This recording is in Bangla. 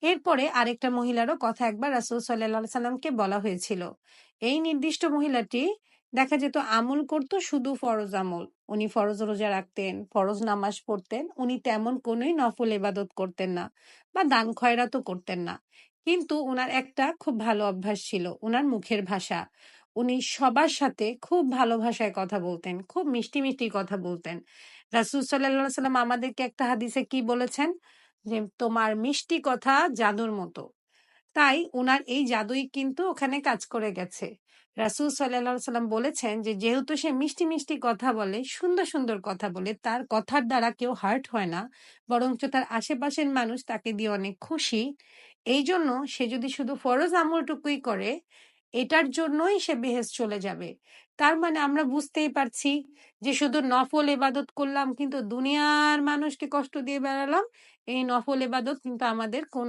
এরপরে আরেকটা মহিলারও কথা একবার রাসূল সাল্লাল্লাহু আলাইহি সাল্লামকে বলা হয়েছিল। এই নির্দিষ্ট মহিলাটি দেখা যেত আমল করত শুধু ফরজ আমল। উনি ফরজ রোজা রাখতেন, ফরজ নামাজ পড়তেন। উনি তেমন কোনোই নফল ইবাদত করতেন না বা দান খয়রাতও করতেন না। কিন্তু উনার একটা খুব ভালো অভ্যাস ছিল, উনার মুখের ভাষা। উনি সবার সাথে খুব ভালো ভাষায় কথা বলতেন, খুব মিষ্টি, মিষ্টি কথা বলতেন। রাসূল সাল্লাল্লাহু আলাইহি সাল্লাম আমাদেরকে একটা হাদিসে কি বলেছেন? যে তোমার মিষ্টি কথা জাদুর মতো। তাই উনার এই জাদুই কিন্তু ওখানে কাজ করে গেছে। রাসূল সাল্লাল্লাহু আলাইহি সাল্লাম বলেছেন যে যেহেতু সে মিষ্টি, মিষ্টি কথা বলে, সুন্দর, সুন্দর কথা বলে, তার কথার দ্বারা কেউ হার্ট হয় না। বরঞ্চ তার আশেপাশের মানুষ তাকে দিয়ে অনেক খুশি। এইজন্য সে যদি শুধু ফরজ আমলটুকুই করে, এটার জন্যই সে বেহেশত চলে যাবে। তার মানে আমরা বুঝতেই পারছি যে শুধু নফল ইবাদত করলাম কিন্তু দুনিয়ার মানুষকে কষ্ট দিয়ে বেড়ালাম। এই নফল ইবাদত কিন্তু আমাদের কোন